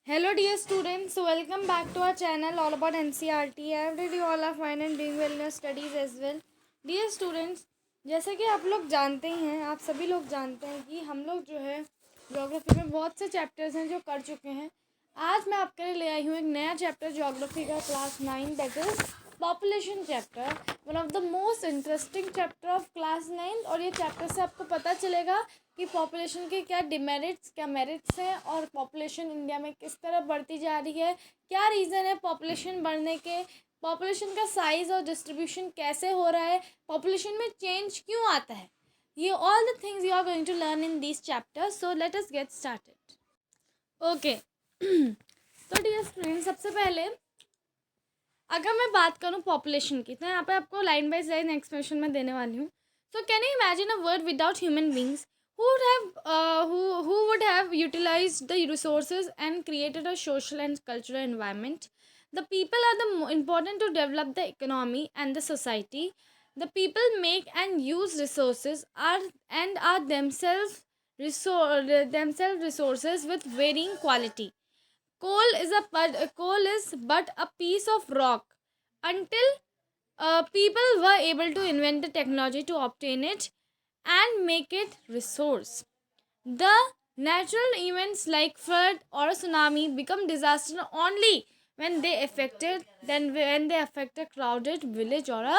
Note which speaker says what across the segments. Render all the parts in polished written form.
Speaker 1: Hello dear students, welcome back to our channel all about NCERT. I hope you all are fine and doing well in your studies as well. Dear students, जैसे कि आप लोग जानते ही हैं, आप सभी लोग जानते हैं कि हम लोग जो है ज्योग्राफी में बहुत से चैप्टर्स हैं जो कर चुके हैं। आज मैं आपके लिए ले आई हूँ एक नया चैप्टर ज्योग्राफी का class 9 that is population chapter, one of the most interesting chapter of class 9। और ये चैप्टर से आपको पता चलेगा कि पॉपुलेशन के क्या डिमेरिट्स क्या मेरिट्स हैं और पॉपुलेशन इंडिया में किस तरह बढ़ती जा रही है, क्या रीज़न है पॉपुलेशन बढ़ने के, पॉपुलेशन का साइज़ और डिस्ट्रीब्यूशन कैसे हो रहा है, पॉपुलेशन में चेंज क्यों आता है। ये all the things you are going to learn in this chapter, so let us get started. Okay तो डियर स्टूडेंट, सबसे पहले अगर मैं बात करूँ पॉपुलेशन की, तो यहाँ पे आपको लाइन बाय लाइन एक्सप्लेनेशन में देने वाली हूँ। So can you imagine a world without human beings who would have utilized the resources and created a social and cultural environment. The people are important to develop the economy and the society. The people make and use resources are themselves resources with varying quality. Coal is but a piece of rock until people were able to invent the technology to obtain it and make it resource. The natural events like flood or a tsunami become disaster only when they affect a crowded village or a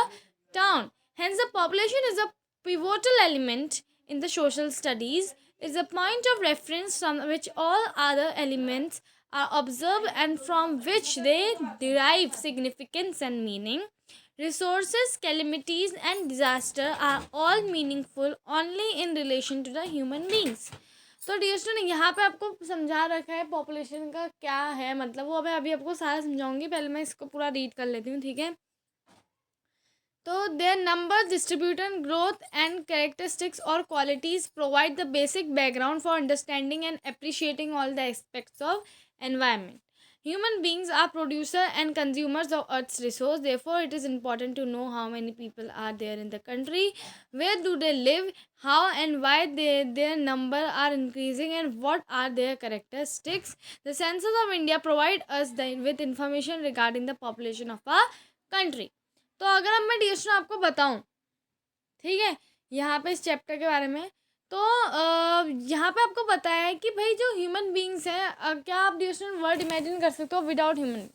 Speaker 1: town. Hence, the population is a pivotal element in the social studies. Is a point of reference from which all other elements are observed and from which they derive significance and meaning. Resources, calamities, and disaster are all meaningful only in relation to the human beings. तो dear student, यहाँ पे आपको समझा रखा है population का क्या है, मतलब वो अभी आपको सारा समझाऊंगी। पहले मैं इसको पूरा रीड कर लेती हूँ, ठीक है। तो their number, distribution, growth and characteristics और qualities provide the basic background for understanding and appreciating all the aspects of environment. Human beings are producer and consumers of Earth's resource. Therefore, it is important to know how many people are there in the country, where do they live, how and why their number are increasing, and what are their characteristics. The Census of India provide us with information regarding the population of our country. तो अगर अब मैं dear आपको बताऊं, ठीक है, यहाँ पे इस चैप्टर के बारे में, तो यहाँ पे आपको बताया है कि भाई जो ह्यूमन बींग्स हैं, क्या आप डियर वर्ड इमेजिन कर सकते हो विदाउट ह्यूमन?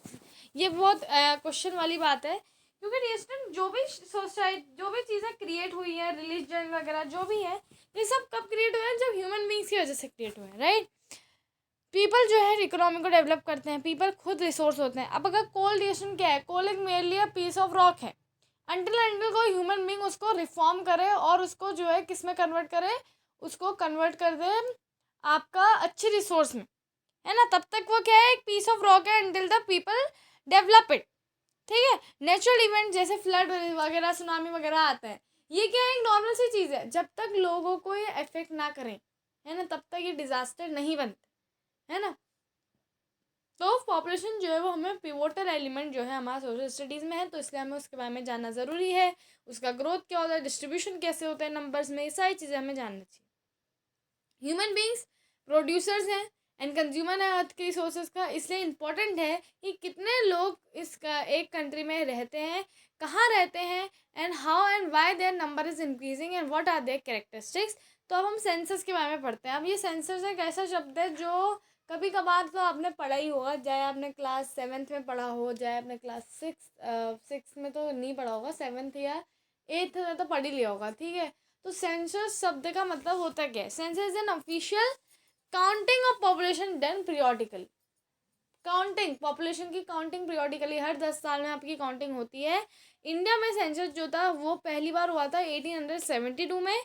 Speaker 1: ये बहुत क्वेश्चन वाली बात है, क्योंकि डियर जो भी सोसाइटी, जो भी चीज़ें क्रिएट हुई है, रिलीजन वगैरह जो भी है, ये सब कब क्रिएट हुए हैं? जब ह्यूमन बींग्स की वजह से क्रिएट हुए हैं, राइट। पीपल जो है इकोनॉमी को डेवलप करते हैं, पीपल खुद रिसोर्स होते हैं। अब अगर कोल डियर क्या है, कोल एक मेनली पीस ऑफ रॉक है। अंटिल कोई ह्यूमन बींग उसको रिफॉर्म करे और उसको जो है किस में कन्वर्ट करे, उसको कन्वर्ट कर दे आपका अच्छी रिसोर्स में, है ना, तब तक वो क्या है, एक पीस ऑफ रॉक है until the people develop it, ठीक है। नेचुरल इवेंट जैसे फ्लड वगैरह, सुनामी वगैरह आता है, ये क्या है, एक नॉर्मल सी चीज़ है। जब तक लोगों को ये इफेक्ट ना करें, है ना, तब तक ये डिजास्टर नहीं बनते, है ना। तो पॉपुलेशन जो है वो हमें पिवोटल एलिमेंट जो है हमारा सोशल स्टडीज़ में है, तो इसलिए हमें उसके बारे में जानना ज़रूरी है। उसका ग्रोथ क्या होता है, डिस्ट्रीब्यूशन कैसे होता है नंबर्स में, ये सारी चीज़ें हमें जानना चाहिए। ह्यूमन बींग्स प्रोड्यूसर्स हैं एंड कंज्यूमर है अर्थ के रिसोर्सेज का, इसलिए इम्पोर्टेंट है कि कितने लोग इसका एक कंट्री में रहते हैं, कहाँ रहते हैं, and how and why their number is increasing and what are their characteristics. तो अब हम सेंसस के बारे में पढ़ते हैं। अब ये सेंसस एक ऐसा शब्द है जो कभी कभार तो आपने पढ़ा ही होगा, चाहे आपने क्लास 7th में पढ़ा हो, चाहे आपने क्लास सिक्स में तो नहीं पढ़ा होगा, 7th या 8th में तो पढ़ ही लिया होगा, ठीक है। तो सेंसस शब्द का मतलब होता क्या है? Census is an official counting of population done periodically. Counting, population की काउंटिंग पीरियोडिकली, हर 10 साल में आपकी काउंटिंग होती है। इंडिया में सेंसस जो था वो पहली बार हुआ था 1872 में,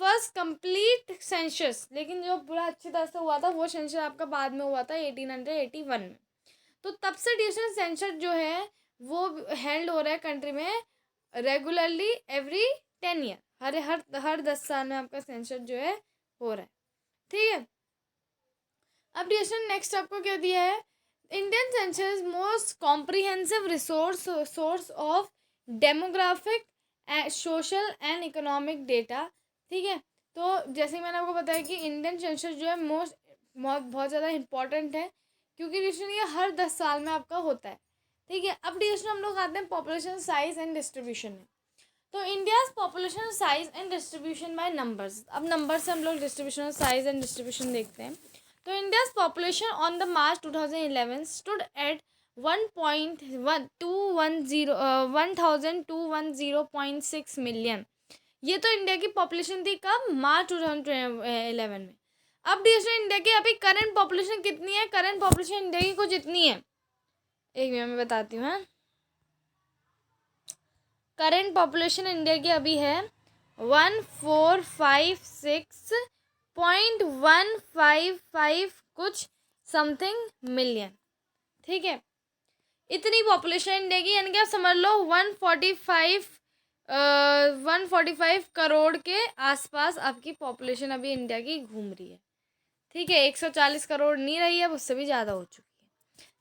Speaker 1: फर्स्ट कंप्लीट सेंसस, लेकिन जो पूरा अच्छी तरह से हुआ था वो सेंसस आपका बाद में हुआ था 1881 में। तो तब से डिस्टेंस सेंसस जो है वो हेल्ड हो रहा है कंट्री में रेगुलरली एवरी 10 ईयर, हर 10 साल में आपका सेंसस जो है हो रहा है, ठीक है। अब डिस्टेंस नेक्स्ट आपको क्या दिया है, Indian census most comprehensive source of demographic, social and economic data, ठीक है। तो जैसे मैंने आपको बताया कि इंडियन सेंसस जो है बहुत ज़्यादा इम्पॉर्टेंट है, क्योंकि डिस्ट्रीब्यूशन ये हर 10 साल में आपका होता है, ठीक है। अब डिस्ट्रीब्यूशन हम लोग आते हैं पॉपुलेशन साइज एंड डिस्ट्रीब्यूशन में। तो India's population size and distribution by numbers, अब नंबर से हम लोग डिस्ट्रीब्यूशन साइज एंड डिस्ट्रीब्यूशन देखते हैं। तो India's population on the March 2011 stood at 1,210.6 million. ये तो इंडिया की पॉपुलेशन थी कब, मार्च 2011 में। अब डिस्ट्रीब्यूशन इंडिया की अभी करंट पॉपुलेशन कितनी है, करंट पॉपुलेशन इंडिया की कुछ इतनी है, एक मिनट में बताती हूँ। करंट पॉपुलेशन इंडिया की अभी है 1456.155 कुछ समथिंग मिलियन, ठीक है। इतनी पॉपुलेशन इंडिया की, यानी कि आप समझ लो 145 करोड़ के आसपास आपकी पॉपुलेशन अभी इंडिया की घूम रही है, ठीक है। 140 करोड़ नहीं रही है, उससे भी ज़्यादा हो चुकी है,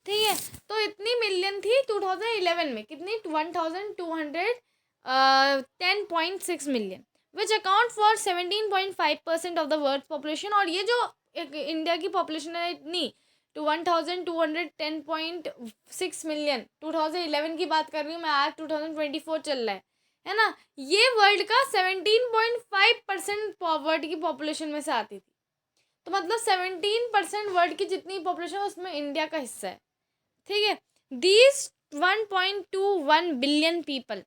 Speaker 1: ठीक है। तो इतनी मिलियन थी 2011 में, कितनी, 1210.6 million, which account for 17.5% of the world population. और ये जो इंडिया की पॉपुलेशन है इतनी 1210.6 मिलियन, 2011 की बात कर रही हूँ मैं, आज 2024 चल रहा है ना। ये वर्ल्ड का 17.5% वर्ल्ड की पॉपुलेशन में से आती थी। तो मतलब 17% वर्ल्ड की जितनी पॉपुलेशन है उसमें इंडिया का हिस्सा है, ठीक है। दीज 1.21 बिलियन पीपल,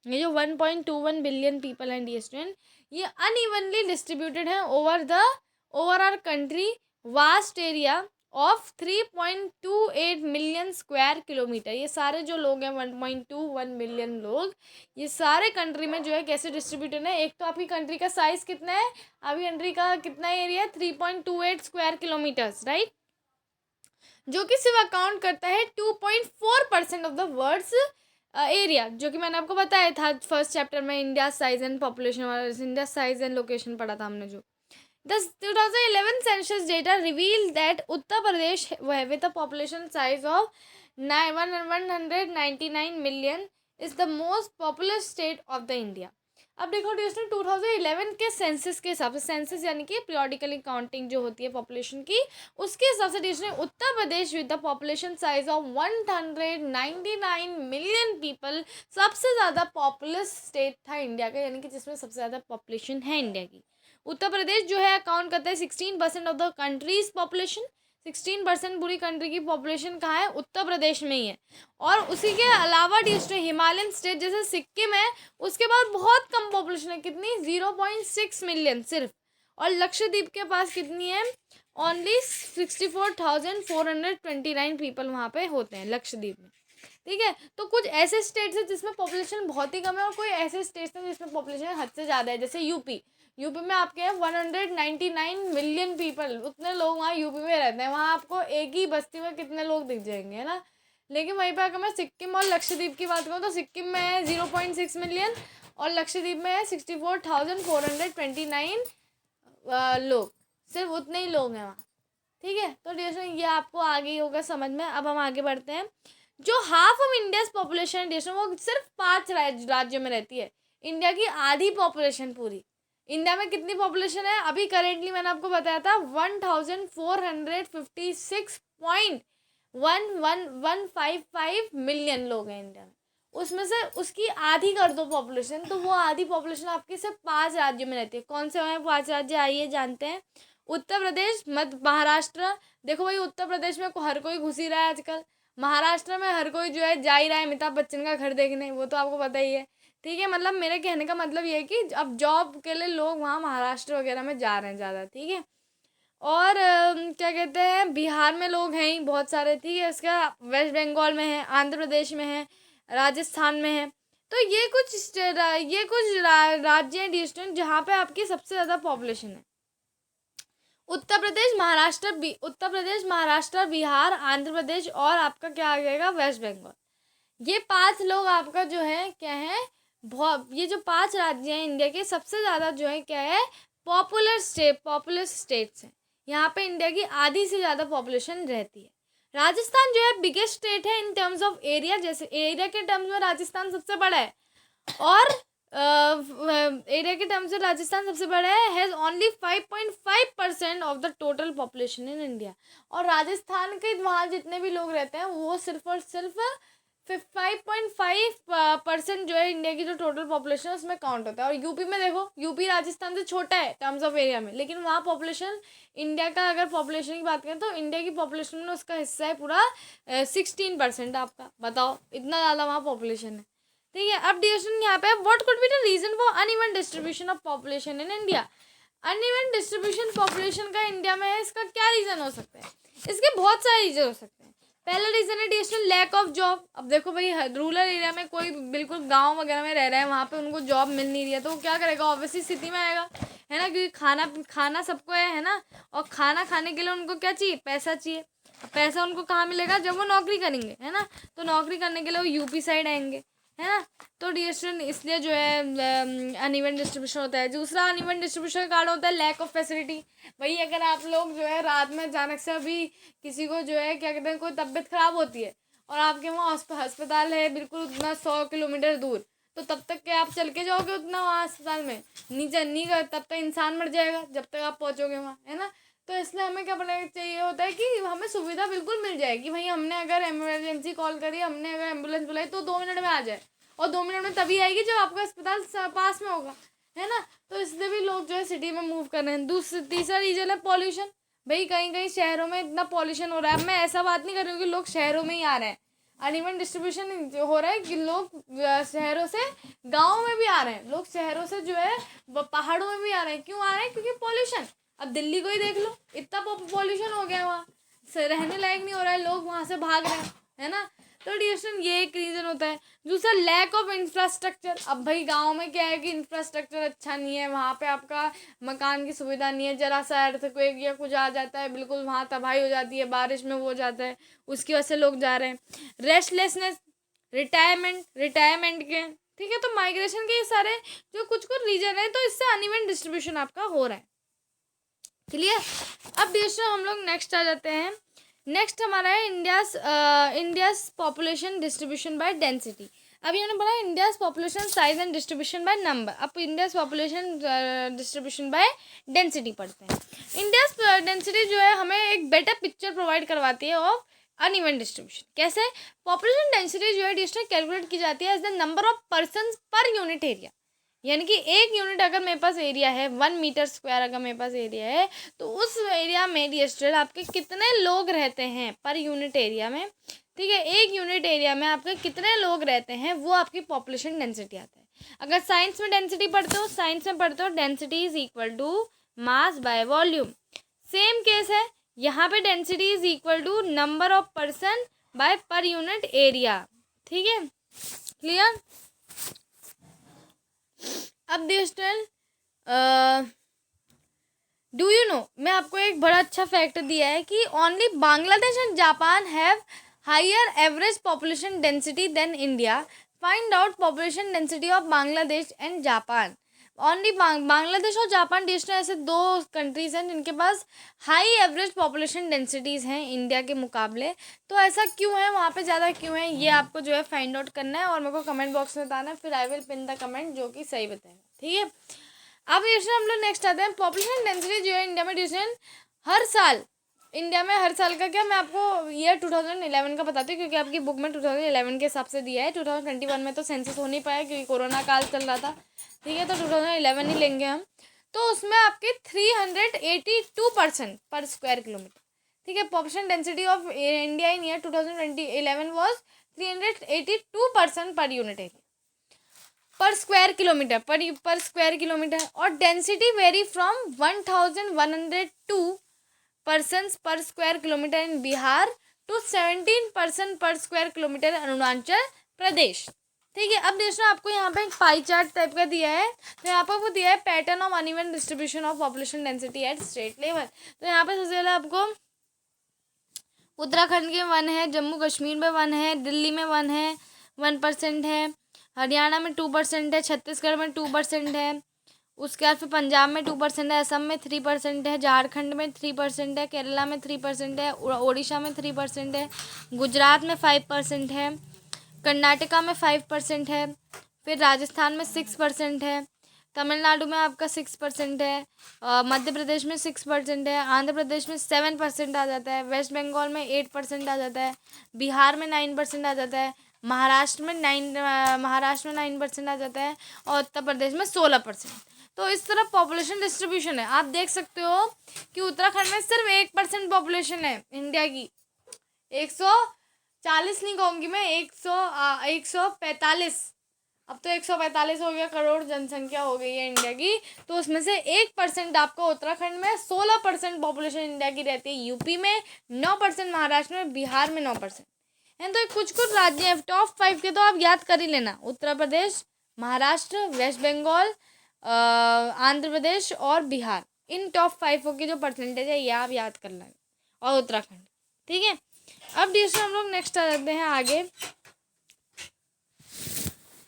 Speaker 1: ये जो 1.21 बिलियन पीपल हैं डी स्टूडेंट, ये अनइवनली डिस्ट्रीब्यूटेड है over our country vast area of 3.28 million square kilometre. ये सारे जो लोग हैं 1.21 मिलियन लोग, ये सारे कंट्री में जो है कैसे डिस्ट्रीब्यूटेड है। एक तो आपकी कंट्री का साइज कितना है, अभी कंट्री का कितना एरिया है, 3.28 स्क्वायर किलोमीटर्स, राइट, जो कि सिर्फ अकाउंट करता है 2.4% ऑफ द वर्ल्ड्स एरिया, जो कि मैंने आपको बताया था फर्स्ट चैप्टर में, इंडिया साइज एंड पॉपुलेशन वाला, इंडिया साइज एंड लोकेशन पढ़ा था हमने जो। The 2011 census data revealed that Uttar Pradesh with a population size of 199 million is the most populous state of the India. अब देखो दोस्तों 2011 के सेंसस के हिसाब से, सेंसस यानी कि पीरियोडिकली काउंटिंग जो होती है पॉपुलेशन की, उसके हिसाब से दोस्तों Uttar Pradesh with the population size of 199 million people सबसे ज़्यादा पॉपुलस स्टेट था इंडिया का, यानी कि जिसमें सबसे ज़्यादा पॉपुलेशन है इंडिया की। उत्तर प्रदेश जो है अकाउंट करता है 16% ऑफ द कंट्रीज पॉपुलेशन। 16% पूरी कंट्री की पॉपुलेशन कहाँ है, उत्तर प्रदेश में ही है। और उसी के अलावा डिस्ट्रिक्ट हिमालयन स्टेट जैसे सिक्किम है, उसके बाद बहुत कम पॉपुलेशन है, कितनी, 0.6 मिलियन सिर्फ। और लक्षद्वीप के पास कितनी है, ओनली 64,429 पीपल वहाँ पे होते हैं लक्षद्वीप में, ठीक है। तो कुछ ऐसे स्टेट्स हैं जिसमें पॉपुलेशन बहुत ही कम है, और कोई ऐसे स्टेट्स हैं जिसमें पॉपुलेशन हद से ज़्यादा है, जैसे यूपी में आपके हैं 199 मिलियन पीपल, उतने लोग वहाँ यूपी में रहते हैं। वहाँ आपको एक ही बस्ती में कितने लोग दिख जाएंगे, है ना। लेकिन वहीं पर अगर मैं सिक्किम और लक्षद्वीप की बात करूँ तो सिक्किम में है 0.6 मिलियन और लक्षद्वीप में है 64,429 लोग, सिर्फ उतने ही लोग हैं वहाँ, ठीक है। तो डियर ये आपको आगे ही होगा समझ में। अब हम आगे बढ़ते हैं। जो half of India's population dear वो सिर्फ 5 राज्यों में रहती है। इंडिया की आधी पॉपुलेशन पूरी, इंडिया में कितनी पॉपुलेशन है अभी करेंटली, मैंने आपको बताया था 1456.11155 मिलियन लोग हैं इंडिया में। उसमें से उसकी आधी कर दो पॉपुलेशन, तो वो आधी पॉपुलेशन आपकी सिर्फ 5 राज्यों में रहती है। कौन से हैं 5 राज्य, आइए जानते हैं। उत्तर प्रदेश, मध्य महाराष्ट्र, देखो भाई उत्तर प्रदेश में हर कोई घुस ही रहा है आजकल, महाराष्ट्र में हर कोई जो है जा ही रहा है अमिताभ बच्चन का घर देखने, वो तो आपको पता ही है, ठीक है। मतलब मेरे कहने का मतलब ये है कि अब जॉब के लिए लोग वहाँ महाराष्ट्र वगैरह में जा रहे हैं ज़्यादा, ठीक है। और क्या कहते हैं, बिहार में लोग हैं ही बहुत सारे, ठीक है। इसका वेस्ट बंगाल में है, आंध्र प्रदेश में है, राजस्थान में है। तो ये कुछ राज्य हैं डिस्ट्रिक्ट जहाँ पे आपकी सबसे ज़्यादा पॉपुलेशन है। उत्तर प्रदेश, महाराष्ट्र, बिहार, आंध्र प्रदेश और आपका क्या आ जाएगा, वेस्ट बंगाल। ये 5 लोग आपका जो है क्या है, ये जो 5 राज्य हैं इंडिया के सबसे ज़्यादा जो है क्या है, पॉपुलर स्टेट्स हैं। यहाँ पे इंडिया की आधी से ज़्यादा पॉपुलेशन रहती है। राजस्थान जो है बिगेस्ट स्टेट है इन टर्म्स ऑफ एरिया, जैसे एरिया के टर्म्स में राजस्थान सबसे बड़ा है। और एरिया के टर्म्स में राजस्थान सबसे बड़ा है, has only 5.5% of the total population in India. और राजस्थान के वहाँ जितने भी लोग रहते हैं वो सिर्फ और सिर्फ 5.5% जो है इंडिया की जो टोटल पॉपुलेशन है उसमें काउंट होता है। और यूपी में देखो, यूपी राजस्थान से छोटा है टर्म्स ऑफ एरिया में, लेकिन वहाँ पॉपुलेशन इंडिया का अगर पॉपुलेशन की बात करें तो इंडिया की पॉपुलेशन में उसका हिस्सा है पूरा 16%। आपका बताओ, इतना ज़्यादा वहाँ पॉपुलेशन है। ठीक है, अब डिस्कशन यहाँ पे, what could be the reason for uneven distribution of population in India. Uneven distribution population का इंडिया में है, इसका क्या रीज़न हो सकता है? इसके बहुत सारे रीजन हो सकते हैं। पहला रीज़न है डिस्ट्रीब्यूशन लैक ऑफ जॉब। अब देखो भाई, रूरल एरिया में कोई बिल्कुल गांव वगैरह में रह रहा है, वहाँ पे उनको जॉब मिल नहीं रही है, तो वो क्या करेगा? ऑब्वियसली सिटी में आएगा, है ना, क्योंकि खाना सबको है ना, और खाना खाने के लिए उनको क्या चाहिए? पैसा चाहिए। पैसा उनको कहाँ मिलेगा? जब वो नौकरी करेंगे, है ना, तो नौकरी करने के लिए वो यूपी साइड आएंगे, है ना। तो डिस्ट्रीब्यूशन इसलिए जो है अनइवन डिस्ट्रीब्यूशन होता है। दूसरा अनइवन डिस्ट्रीब्यूशन का कारण होता है लैक ऑफ फैसिलिटी। भाई अगर आप लोग जो है रात में अचानक से अभी किसी को जो है क्या कहते हैं, कोई तबीयत खराब होती है और आपके वहाँ अस्पताल है बिल्कुल उतना 100 किलोमीटर दूर, तो तब तक क्या आप चल के जाओगे उतना वहाँ अस्पताल में? नहीं तब तक इंसान मर जाएगा जब तक आप पहुँचोगे वहाँ, है ना। तो इसलिए हमें क्या करना चाहिए होता है कि हमें सुविधा बिल्कुल मिल जाएगी। भाई हमने अगर इमरजेंसी कॉल करी, हमने अगर एम्बुलेंस बुलाई तो 2 मिनट में आ जाए, और 2 मिनट में तभी आएगी जब आपका अस्पताल पास में होगा, है ना। तो इसलिए भी लोग जो है सिटी में मूव कर रहे हैं। तीसरा रीजन है पॉल्यूशन। भाई कहीं कहीं शहरों में इतना पॉल्यूशन हो रहा है। मैं ऐसा बात नहीं कर रही हूँ कि लोग शहरों में ही आ रहे हैं, अनइवन डिस्ट्रीब्यूशन हो रहा है कि लोग शहरों से गाँव में भी आ रहे हैं, लोग शहरों से जो है पहाड़ों में भी आ रहे हैं। क्यों आ रहे हैं? क्योंकि पॉल्यूशन। अब दिल्ली को ही देख लो, इतना पॉल्यूशन हो गया है वहाँ, रहने लायक नहीं हो रहा है, लोग वहाँ से भाग रहे हैं, है ना। तो डिस्ट्रीब्यूशन ये एक रीज़न होता है। दूसरा लैक ऑफ इंफ्रास्ट्रक्चर। अब भाई गांव में क्या है कि इंफ्रास्ट्रक्चर अच्छा नहीं है, वहाँ पे आपका मकान की सुविधा नहीं है, जरा सा अर्थक्वेक या कुछ आ जाता है बिल्कुल वहाँ तबाही हो जाती है, बारिश में वो हो जाता है, उसकी वजह से लोग जा रहे हैं। रेस्टलेसनेस, रिटायरमेंट के, ठीक है। तो माइग्रेशन के ये सारे जो कुछ रीजन है, तो इससे अनइवन डिस्ट्रीब्यूशन आपका हो रहा है। क्लियर। अब डिस्ट्रीब्यूशन हम लोग नेक्स्ट आ जाते हैं। नेक्स्ट हमारा है India's population distribution by density. अभी हमने पढ़ा India's population size and distribution by number. अब India's population distribution by density पढ़ते हैं। इंडियाज डेंसिटी जो है हमें एक बेटर पिक्चर प्रोवाइड करवाती है ऑफ अनइवन डिस्ट्रीब्यूशन। कैसे? पॉपुलेशन डेंसिटी जो है डिस्ट्रीब्यूशन कैलकुलेट की जाती है as the number of person per unit area. यानी कि एक यूनिट अगर मेरे पास एरिया है, 1 मीटर स्क्वायर अगर मेरे पास एरिया है, तो उस एरिया में डिस्ट्रीब्यूशन आपके कितने लोग रहते हैं पर यूनिट एरिया में, ठीक है। एक यूनिट एरिया में आपके कितने लोग रहते हैं वो आपकी पॉपुलेशन डेंसिटी आता है। अगर साइंस में डेंसिटी पढ़ते हो density is equal to mass by volume. Same case है यहाँ पे, density is equal to number of person by per unit area. ठीक है, क्लियर। अब डिस्टेंस डू यू नो, मैं आपको एक बड़ा अच्छा फैक्ट दिया है कि only Bangladesh and Japan have higher average population density than India. Find out population density of Bangladesh and Japan. Only Bangladesh और जापान डिस्टेंस ऐसे 2 कंट्रीज हैं जिनके पास हाई एवरेज पॉपुलेशन डेंसिटीज़ हैं इंडिया के मुकाबले। तो ऐसा क्यों है, वहाँ पे ज़्यादा क्यों है, ये आपको जो है फाइंड आउट करना है और मेरे को कमेंट बॉक्स में बताना है, फिर I will pin the comment जो कि सही बताएगा। ठीक है, अब डिस्टेंस हम लोग नेक्स्ट आते हैं। पॉपुलेशन डेंसिटी जो है इंडिया में डिस्टेंस हर साल का क्या, मैं आपको ईयर 2011 का बताती हूँ क्योंकि आपकी बुक में 2011 के हिसाब से दिया है। 2021 में तो सेंसस हो नहीं पाया क्योंकि कोरोना काल चल रहा था, ठीक है, तो 2011 ही लेंगे हम। तो उसमें आपके 382% पर स्क्वायर किलोमीटर, ठीक है। Population density of India in year 2011 was 382% per unit area per square kilometre. और density very from 1102 persons per square kilometre in Bihar to 17% per square kilometre Arunachal Pradesh. ठीक है, अब देखो आपको यहाँ पे एक पाई चार्ट टाइप का दिया है, तो यहाँ पर वो दिया है pattern of uneven distribution of population density at state level. तो यहाँ पे सबसे पहले आपको उत्तराखंड के 1 है, जम्मू कश्मीर में 1 है, दिल्ली में 1 है, 1% है, हरियाणा में 2% है, छत्तीसगढ़ में 2% है, उसके बाद फिर पंजाब में 2% है, असम में 3% है, झारखंड में 3% है, केरला में 3% है, उड़ीसा में 3% है, गुजरात में 5% है, कर्नाटका में 5% है, फिर राजस्थान में 6% है, तमिलनाडु में आपका 6% है, मध्य प्रदेश में 6% है, आंध्र प्रदेश में 7% आ जाता है, वेस्ट बंगाल में 8% आ जाता है, बिहार में 9% आ जाता है, महाराष्ट्र में 9% आ जाता है, और उत्तर प्रदेश में 16%। तो इस तरह पॉपुलेशन डिस्ट्रीब्यूशन है। आप देख सकते हो कि उत्तराखंड में सिर्फ 1% पॉपुलेशन है इंडिया की। 140 नहीं कहूँगी मैं, 145, अब तो 145 हो गया करोड़ जनसंख्या हो गई है इंडिया की। तो उसमें से 1% आपका उत्तराखंड में, 16% पॉपुलेशन इंडिया की रहती है यूपी में, 9% महाराष्ट्र में, बिहार में 9% है। तो कुछ कुछ राज्य हैं टॉप 5 के, तो आप याद कर ही लेना, उत्तर प्रदेश, महाराष्ट्र, वेस्ट बंगाल, आंध्र प्रदेश और बिहार। इन टॉप 5 की जो परसेंटेज है ये आप याद कर लें, और उत्तराखंड। ठीक है, अब दूसरा हम लोग नेक्स्ट आ जाते हैं आगे।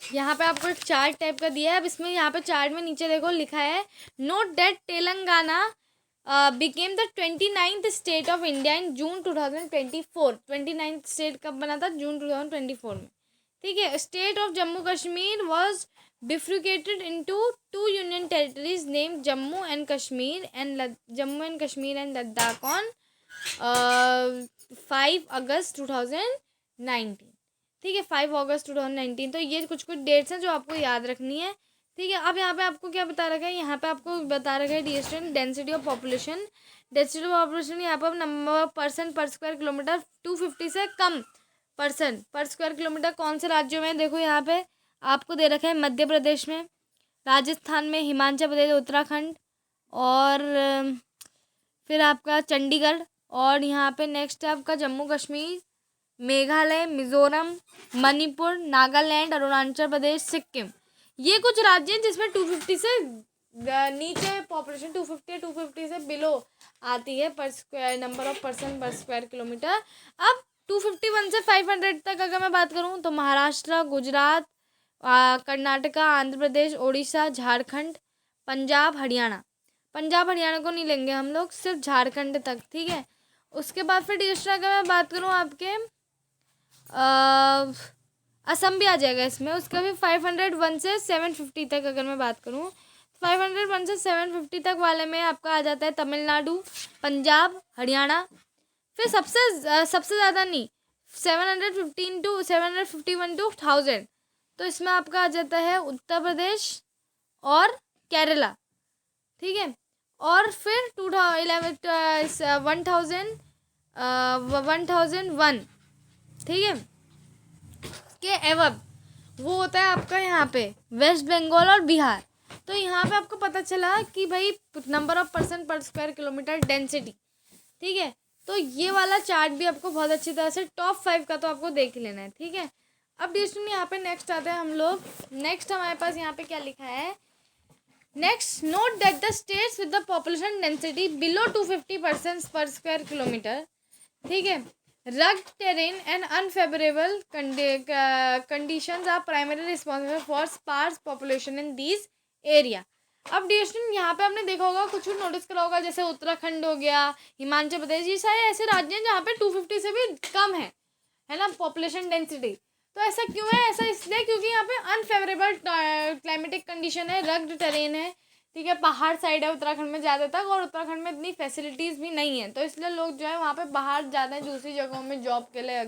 Speaker 1: यहाँ पे आपको एक चार्ट टाइप का दिया है। अब इसमें यहाँ पे चार्ट में नीचे देखो लिखा है, note that Telangana became the 29th state of India in June 2024। 29th state कब बना था? जून 2024 में। ठीक है, state of Jammu Kashmir was bifurcated into 2 union territories named Jammu and Kashmir and Ladakh on 5 अगस्त 2019। ठीक है, 5 अगस्त 2019। तो ये कुछ कुछ डेट्स हैं जो आपको याद रखनी है। ठीक है, अब यहाँ पे आपको क्या बता रखा है? यहाँ पे आपको बता रखा है dear student, density of population. Density of population यहाँ पर number person per square kilometre 250 से कम पर्सन पर स्क्वायर किलोमीटर कौन से राज्यों में? देखो यहाँ पे आपको दे रखा है मध्य प्रदेश में, राजस्थान में, हिमाचल प्रदेश, उत्तराखंड, और फिर आपका चंडीगढ़, और यहाँ पे नेक्स्ट है आपका जम्मू कश्मीर, मेघालय, मिजोरम, मणिपुर, नागालैंड, अरुणाचल प्रदेश, सिक्किम। ये कुछ राज्य हैं जिसमें 250 से नीचे पॉपुलेशन, 250 से बिलो आती है पर square number of person per square kilometre. अब 251 से 500 तक अगर मैं बात करूँ तो महाराष्ट्र, गुजरात, कर्नाटका, आंध्र प्रदेश, उड़ीसा, झारखंड, पंजाब, हरियाणा। पंजाब हरियाणा को नहीं लेंगे हम लोग, सिर्फ झारखंड तक। ठीक है, उसके बाद फिर तीसरा अगर मैं बात करूँ आपके असम भी आ जाएगा इसमें। उसका भी 501 से 750 तक अगर मैं बात करूँ, 501 से 750 तक वाले में आपका आ जाता है तमिलनाडु, पंजाब, हरियाणा। फिर सबसे ज़्यादा नहीं, 751 to 1000, तो इसमें आपका आ जाता है उत्तर प्रदेश और केरला। ठीक है, और फिर 1001, ठीक है, के एवब वो होता है आपका यहाँ पे वेस्ट बंगाल और बिहार। तो यहाँ पे आपको पता चला कि भाई number of person per square kilometre density. ठीक है, तो ये वाला चार्ट भी आपको बहुत अच्छी तरह से टॉप 5 का तो आपको देख ही लेना है। ठीक है, अब डिस्ट्रिक्ट यहाँ पे नेक्स्ट आते हैं हम लोग। नेक्स्ट हमारे पास यहाँ पे क्या लिखा है? Next, note that the states with the population density below 250 person per square kilometre, ठीक है, rugged terrain and unfavorable conditions are primarily responsible for sparse population in these area। अब डिस्ट्रिक्ट यहाँ पे आपने देखा होगा, कुछ नोटिस करा होगा, जैसे उत्तराखंड हो गया, हिमाचल प्रदेश, ये सारे ऐसे राज्य हैं जहाँ पे 250 से भी कम है ना पॉपुलेशन डेंसिटी। तो ऐसा क्यों है? ऐसा इसलिए क्योंकि यहाँ पे अनफेवरेबल क्लाइमेटिक कंडीशन है, रग्ड टेरेन है। ठीक है, पहाड़ साइड है उत्तराखंड में ज़्यादातर, और उत्तराखंड में इतनी फैसिलिटीज़ भी नहीं है, तो इसलिए लोग जो है वहाँ पे बाहर जाते हैं दूसरी जगहों में जॉब के लिए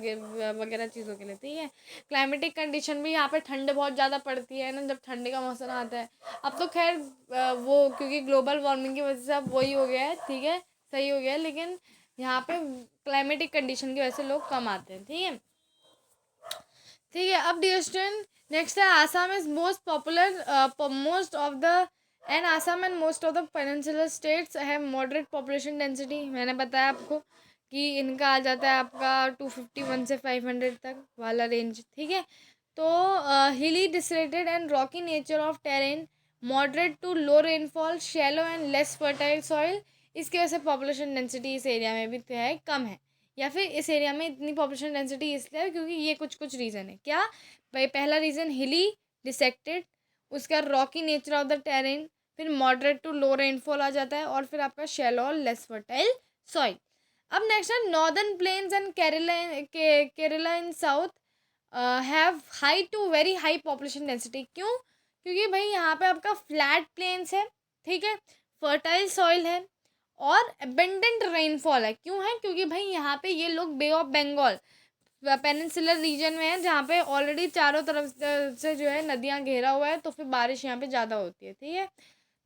Speaker 1: वगैरह चीज़ों के लिए। ठीक है, क्लाइमेटिक कंडीशन भी यहाँ पे ठंड बहुत ज़्यादा पड़ती है ना जब ठंडी का मौसम आता है। अब तो खैर वो क्योंकि ग्लोबल वार्मिंग की वजह से अब वही हो गया है। ठीक है, सही हो गया है, लेकिन यहाँ पे क्लाइमेटिक कंडीशन की वजह से लोग कम आते हैं। ठीक है, ठीक है, अब डियर स्टूडेंट नेक्स्ट है Assam is most popular most of the end Assam and most of the peninsular states have moderate population density. मैंने बताया आपको कि इनका आ जाता है आपका 251 से 500 तक वाला रेंज। ठीक है, तो hilly dissected and rocky nature of terrain, moderate to low rainfall, shallow and less fertile soil, इसकी वजह से पॉपुलेशन डेंसिटी इस एरिया में भी तो है कम है, या फिर इस एरिया में इतनी पॉपुलेशन डेंसिटी इसलिए क्योंकि ये कुछ रीज़न है। क्या भाई? पहला रीज़न हिली डिसेक्टेड, उसका rocky nature of the terrain, फिर मॉडरेट टू लो रेनफॉल आ जाता है, और फिर आपका शैलो और लेस फर्टाइल सॉइल। अब नेक्स्ट है northern plains and Kerala in south, have high to very high population density. क्यों? क्योंकि भाई यहाँ पे आपका फ्लैट प्लेन्स है, ठीक है, फर्टाइल सॉइल है और एबंडेंट रेनफॉल है। क्यों है? क्योंकि भाई यहाँ पे ये लोग बे ऑफ बंगाल पेनिनसुलर रीजन में है, जहाँ पे ऑलरेडी चारों तरफ से जो है नदियाँ घेरा हुआ है, तो फिर बारिश यहाँ पे ज़्यादा होती है, ठीक है।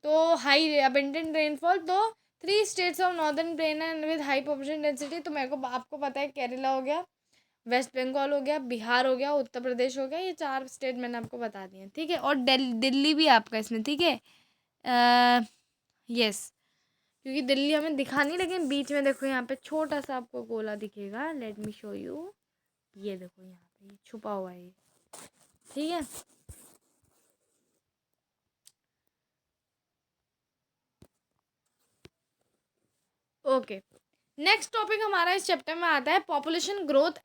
Speaker 1: तो हाई अबंडेंट रेनफॉल, तो 3 states of northern plain and with high population density. तो मेरे को आपको पता है केरला हो गया, वेस्ट बंगाल हो गया, बिहार हो गया, उत्तर प्रदेश हो गया, ये 4 स्टेट मैंने आपको बता दिए हैं, ठीक है। और दिल्ली भी आपका इसमें, ठीक है। यस, क्योंकि दिल्ली हमें दिखा नहीं, लेकिन बीच में देखो यहाँ पे छोटा सा आपको गोला दिखेगा, लेट मी शो यू। ये देखो यहाँ पे ये छुपा हुआ है, ठीक है। ओके, नेक्स्ट टॉपिक हमारा इस चैप्टर में आता है population growth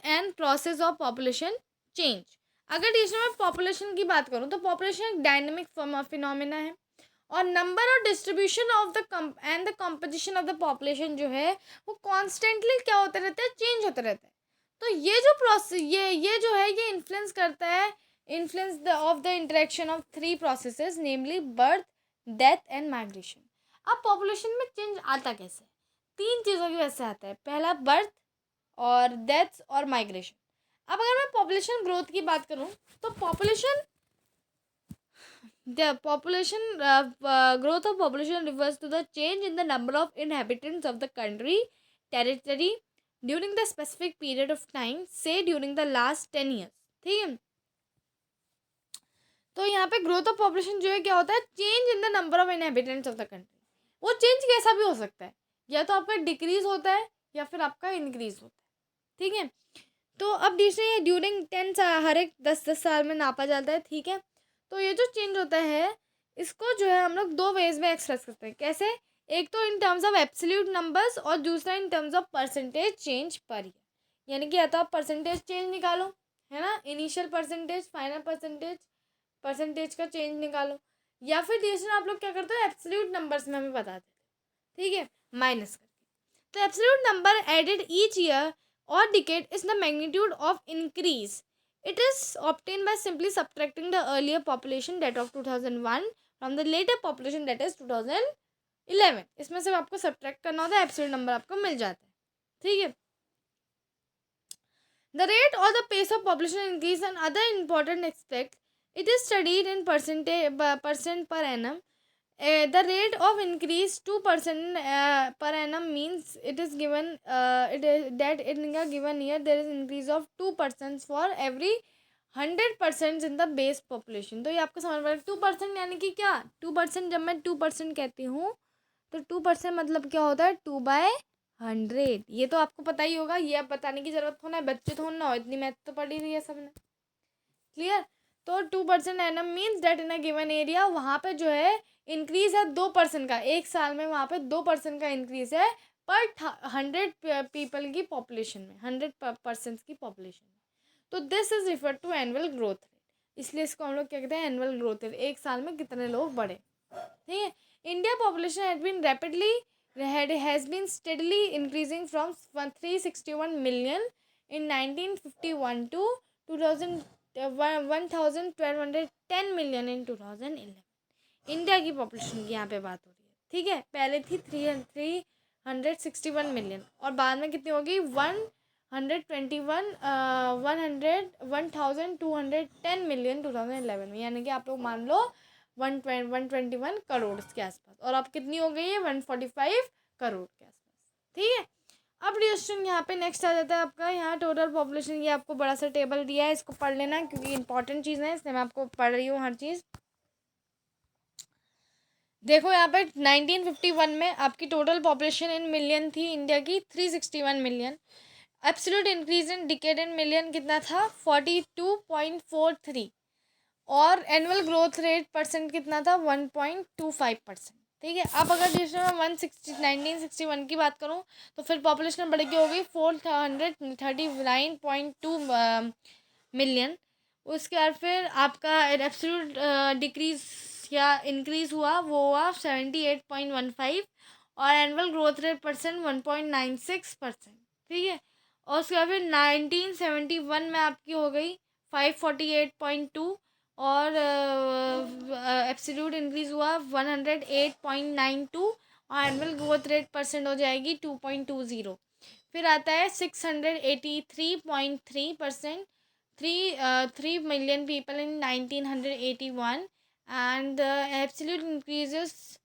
Speaker 1: and process of population change. अगर टीचर मैं पॉपुलेशन की बात करूँ तो पॉपुलेशन एक डायनेमिक फिनोमिना है, और नंबर और distribution of the end the composition of the population जो है वो कॉन्स्टेंटली क्या होते रहता है, चेंज होते रहता है। तो ये जो प्रोसेस ये जो है ये इन्फ्लुएंस करता है, influence the of the interaction of 3 processes, namely birth, death and migration. अब पॉपुलेशन में चेंज आता कैसे? 3 चीज़ों की वजह से आता है। पहला बर्थ और डेथ और माइग्रेशन। अब अगर मैं पॉपुलेशन ग्रोथ की बात करूं तो the population growth of population refers to the change in the number of inhabitants of the country territory during the specific period of time, say during the last 10 years, ठीक है। तो यहाँ पे growth of population जो है क्या होता है, change in the number of inhabitants of the country. वो चेंज कैसा भी हो सकता है, या तो आपका डिक्रीज होता है या फिर आपका इंक्रीज होता है, ठीक है। तो अब दूसरे ये ड्यूरिंग 10 साल, हर एक 10-10 साल में नापा जाता है, ठीक है। तो ये जो चेंज होता है इसको जो है हम लोग 2 वेज में एक्सप्रेस करते हैं। कैसे? एक तो in terms of absolute numbers और दूसरा in terms of percentage change per year. यानी कि या तो आप परसेंटेज चेंज निकालो, है ना, initial percentage, final percentage, percentage का चेंज निकालो, या फिर दूसरा आप लोग क्या करते हो, एब्सोल्यूट नंबर्स में हमें बता देते, ठीक है, माइनस करके। तो absolute number added each year or decade is the magnitude of increase. It is obtained by simply subtracting the earlier population that of 2001 from the later population that is 2011. इसमें से आपको सब्ट्रैक्ट करना होता है, absolute number आपको मिल जाता है, ठीक है। The rate or the pace of population increase and other important aspects, it is studied in percent per annum. The rate of increase 2% per annum means it is given that in a given year there is increase of 2% for every 100% in the base population। तो ये आपको समझ में 2% यानी कि क्या, 2% जब मैं 2% कहती हूँ तो 2% मतलब क्या होता है, 2/100। ये तो आपको पता ही होगा, ये अब बताने की जरूरत होना है, बच्चे तो ना हो, इतनी मैथ तो पढ़ी रही है सबने, क्लियर। तो 2% annum means that in a given area, वहाँ पे जो है इंक्रीज है 2% का, एक साल में वहाँ पे 2% का इंक्रीज है पर 100 पीपल की पॉपुलेशन में, 100% की पॉपुलेशन में। तो this is refer to annual growth rate, इसलिए इसको हम लोग क्या कहते हैं, एनुअल ग्रोथ रेट, एक साल में कितने लोग बढ़े, ठीक है। India population has been rapidly has been steadily increasing from 361 million in 1951 to 2000 1210 million in 2011। India की पॉपुलेशन की यहाँ पे बात हो रही है, ठीक है। पहले थी 361 मिलियन और बाद में कितनी होगी, 1210 मिलियन 2011 में, यानी कि आप लोग मान लो 121 करोड़ के आसपास, और अब कितनी हो गई है, 145 करोड़ के आसपास, ठीक है। अब डिस्ट्रीब्यूशन यहाँ पे नेक्स्ट आ जाता है आपका, यहाँ टोटल पॉपुलेशन, ये आपको बड़ा सा टेबल दिया है, इसको पढ़ लेना क्योंकि इंपॉर्टेंट चीज़ है, इसलिए मैं आपको पढ़ रही हूँ हर चीज़। देखो यहाँ पे 1951 में आपकी टोटल पॉपुलेशन इन मिलियन थी इंडिया की 361 million. Absolute increase in decade in million कितना था, 42.43, और एनुअल ग्रोथ रेट परसेंट कितना था, 1.25%, ठीक है। अब अगर जिसमें मैं 1961 की बात करूँ तो फिर पॉपुलेशन बढ़ गई होगी 439.2 मिलियन। उसके बाद फिर आपका एब्सोल्यूट डिक्रीज या इंक्रीज हुआ, वो हुआ 78.15, और एनुअल ग्रोथ रेट परसेंट 1.96%, ठीक है। और उसके बाद फिर 1971 में आपकी हो गई 548.2, और एब्सोल्यूट इंक्रीज हुआ 108.92, और एनुअल ग्रोथ रेट परसेंट हो जाएगी 2.20। फिर आता है 683.3%, 3 million people in 1981, and the absolute increases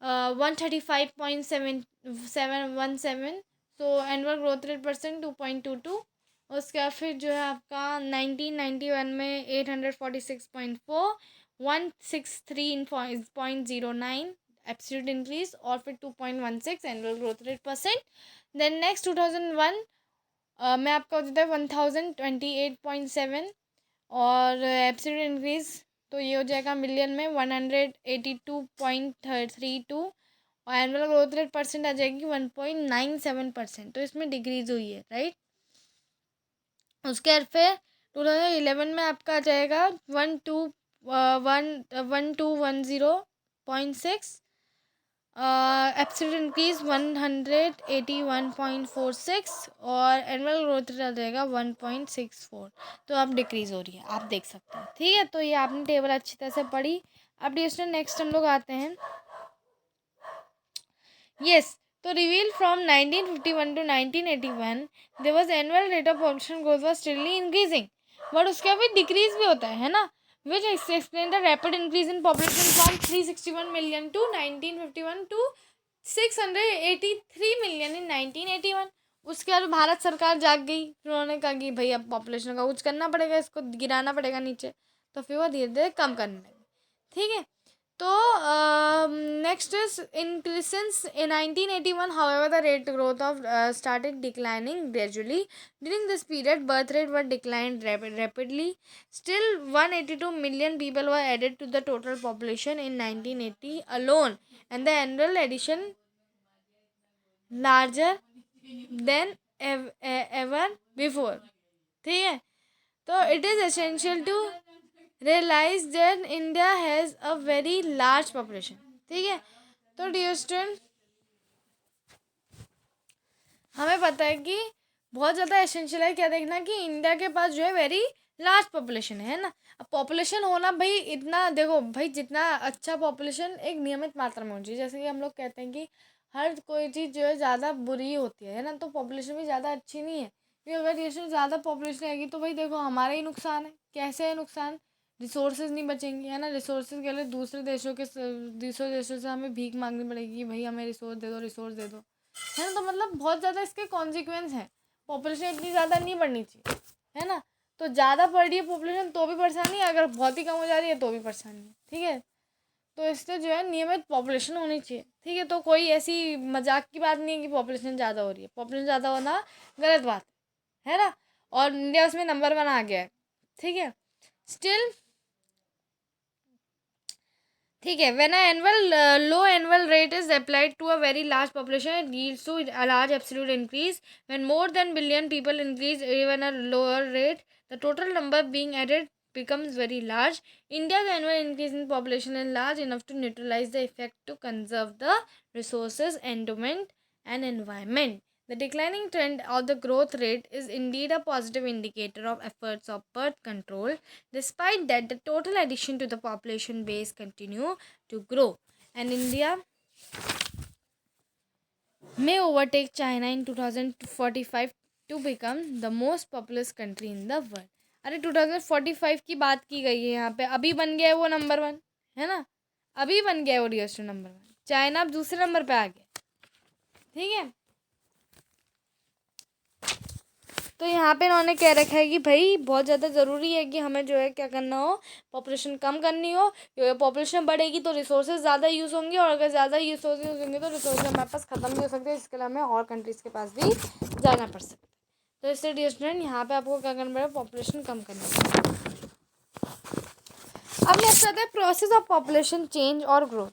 Speaker 1: 135.717, so annual growth rate percent 2.22। उसके बाद फिर जो है आपका 1991 में 846.4, 163.09 एब्सोल्यूट इंक्रीज, और फिर 2.16 annual growth rate percent. Then next 2001 में आपका हो जाता है 1028.7, और एब्सोल्यूट इंक्रीज तो ये हो जाएगा मिलियन में 182.32, और एनुअल ग्रोथ रेट परसेंट आ जाएगी 1.97%, तो इसमें डिक्रीज हुई है, राइट। उसके बाद फिर 2011 में आपका आ जाएगा 1210.6, एब्सोल्यूट इंक्रीज 181.46, और एनुअल ग्रोथ रेट आ जाएगा 1.64। तो अब डिक्रीज हो रही है, आप देख सकते हैं, ठीक है। तो ये आपने टेबल अच्छी तरह से पढ़ी। अब डिस्टेंस नेक्स्ट हम लोग आते हैं, यस। तो reveal from 1951 to 1981 there was annual rate of population growth was steadily increasing, but उसके अभी डिक्रीज भी होता है ना, which explain the rapid increase in population from 361 million to 1951 to 683 million in 1981। उसके बाद भारत सरकार जाग गई, फिर उन्होंने कहा कि भाई अब पॉपुलेशन का कुछ करना पड़ेगा, इसको गिराना पड़ेगा नीचे, तो फिर वो धीरे धीरे कम करने लगे, ठीक है। तो next is since in 1981, however the rate growth of started declining gradually. During this period birth rate were declined rapidly. Still 182 million people were added to the total population in 1980 alone, and the annual addition larger than ever before, ठीक है। तो it is essential to realize that India has a very large population, ठीक है। तो dear student, हमें पता है कि बहुत ज़्यादा एसेंशियल है क्या देखना कि इंडिया के पास जो है वेरी लार्ज पॉपुलेशन है ना। अब पॉपुलेशन होना भाई इतना, देखो भाई जितना अच्छा पॉपुलेशन एक नियमित मात्रा में होनी चाहिए, जैसे कि हम लोग कहते हैं कि हर कोई चीज़ जो है ज़्यादा बुरी होती है ना, तो पॉपुलेशन भी ज़्यादा अच्छी नहीं है, क्योंकि अगर देश में ज़्यादा पॉपुलेशन रहेगी तो भाई देखो हमारा ही नुकसान है। कैसे है नुकसान? रिसोर्सेज नहीं बचेंगे, है ना। रिसोर्सेज के लिए दूसरे देशों से हमें भीख मांगनी पड़ेगी कि भाई हमें रिसोर्स दे दो, रिसोर्स दे दो, है ना। तो मतलब बहुत ज़्यादा इसके कॉन्सिक्वेंस हैं। पॉपुलेशन इतनी ज़्यादा नहीं बढ़नी चाहिए, है ना। तो ज़्यादा बढ़ रही है पॉपुलेशन तो भी परेशानी है, अगर बहुत ही कम हो जा रही है तो भी परेशानी है, ठीक है। तो इससे जो है नियमित पॉपुलेशन होनी चाहिए, ठीक है। तो कोई ऐसी मजाक की बात नहीं है कि पॉपुलेशन ज़्यादा हो रही है। पॉपुलेशन ज़्यादा होना गलत बात है ना, और इंडिया उसमें नंबर 1 आ गया है, ठीक है। स्टिल ठीक है, when an low annual rate is applied to a very large population, it leads to a large absolute increase. When more than billion people increase even a lower rate, the total number being added becomes very large. India's annual increase in population is large enough to neutralize the effect to conserve the resources, endowment, and environment. The declining trend of the growth rate is indeed a positive indicator of efforts of birth control. Despite that, the total addition to the population base continue to grow, and India may overtake China in 2045 to become the most populous country in the world. अरे 2045 की बात की गई है यहाँ पे, अभी बन गया है वो नंबर 1, है ना। अभी बन गया है वो डियर नंबर 1, चाइना अब दूसरे नंबर पे आ गया, ठीक है। तो यहाँ पे इन्होंने कह रखा है कि भाई बहुत ज़्यादा ज़रूरी है कि हमें जो है क्या करना हो, पॉपुलेशन कम करनी हो, क्योंकि पॉपुलेशन बढ़ेगी तो रिसोर्सेज ज़्यादा यूज़ होंगे, और अगर ज़्यादा रिसोर्सेज यूज़ होंगे तो रिसोर्सेज हमारे पास ख़त्म भी हो सकते हैं, इसके लिए हमें और कंट्रीज़ के पास भी जाना पड़ सकता है। तो इससे डियर स्टूडेंट यहाँ पर आपको क्या करना पड़ेगा, पॉपुलेशन कम करनी पड़ेगी। अब नेक्स्ट आता है प्रोसेस ऑफ पॉपुलेशन चेंज और ग्रोथ।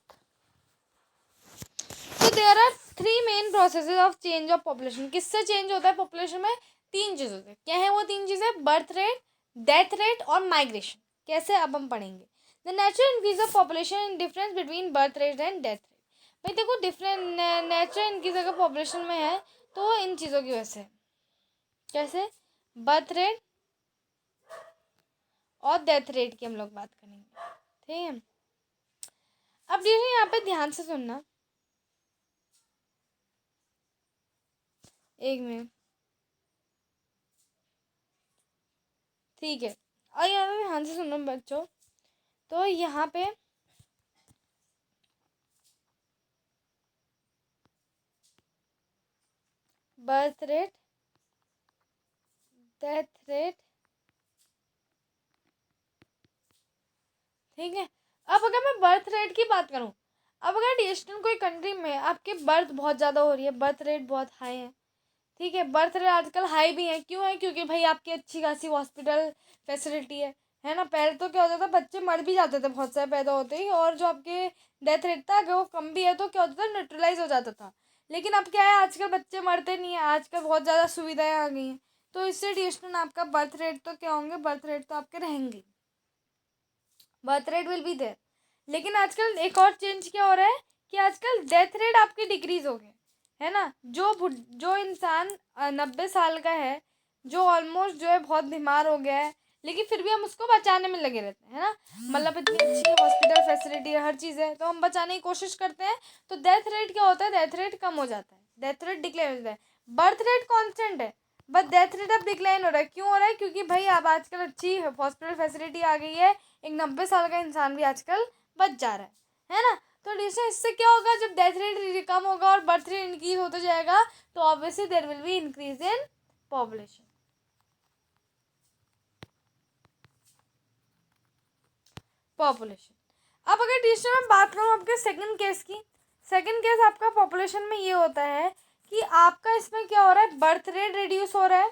Speaker 1: तो there are 3 main processes of change of population. किससे चेंज होता है पॉपुलेशन में? 3 चीज़ों से। क्या है वो 3 चीज़ें? बर्थ रेट, डेथ रेट और माइग्रेशन। कैसे, अब हम पढ़ेंगे। The natural increase of population, difference between birth rate and death rate. भाई देखो, डिफरेंट नेचुरल इंक्रीज अगर पॉपुलेशन में है तो इन चीज़ों की वजह से, कैसे? बर्थ रेट और डेथ रेट की हम लोग बात करेंगे, ठीक है। अब देखिए यहाँ पे ध्यान से सुनना, एक मिनट, ठीक है। और यहाँ पे ध्यान से सुनो बच्चों, तो यहाँ पे बर्थ रेट, डेथ रेट, ठीक है। अब अगर मैं बर्थ रेट की बात करूँ, अब अगर ईस्टर्न कोई कंट्री में आपके बर्थ बहुत ज़्यादा हो रही है, बर्थ रेट बहुत हाई है, ठीक है, बर्थ रेट आजकल हाई भी है, क्यों है? क्योंकि भाई आपकी अच्छी खासी हॉस्पिटल फैसिलिटी है ना। पहले तो क्या होता था, बच्चे मर भी जाते थे बहुत सारे पैदा होते ही, और जो आपके डेथ रेट था अगर वो कम भी है तो क्या होता था, न्यूट्रलाइज हो जाता था। लेकिन अब क्या है, आजकल बच्चे मरते नहीं है, आजकल बहुत ज़्यादा सुविधाएं आ गई हैं, तो इससे ड्यूरेशन आपका बर्थ रेट तो क्या होंगे, बर्थ रेट तो आपके रहेंगे, birth rate will be there. लेकिन आजकल एक और चेंज क्या हो रहा है कि आजकल डेथ रेट आपके डिक्रीज हो गए, है ना। जो इंसान 90 साल का है, जो ऑलमोस्ट जो है बहुत बीमार हो गया है, लेकिन फिर भी हम उसको बचाने में लगे रहते हैं, है ना। मतलब इतनी अच्छी हॉस्पिटल फैसिलिटी है, हर चीज़ है, तो हम बचाने की कोशिश करते हैं, तो डेथ रेट क्या होता है, डेथ रेट कम हो जाता है, डेथ रेट डिक्लेयर हो जाता है। बर्थ रेट कांस्टेंट है, बट डेथ रेट अब डिक्लाइन हो रहा है, क्यों हो रहा है? क्योंकि भाई अब आजकल अच्छी हॉस्पिटल फैसिलिटी आ गई है, एक 90 साल का इंसान भी आजकल बच जा रहा है ना। तो डिस्टेंस इससे क्या होगा, जब डेथ रेट कम होगा और बर्थ रेट इंक्रीज होता जाएगा, तो obviously there will be increase in population, population. अब अगर टीचर मैं बात करूँ आपके सेकंड केस की, सेकंड केस आपका पॉपुलेशन में ये होता है कि आपका इसमें क्या हो रहा है, बर्थ रेट रिड्यूस हो रहा है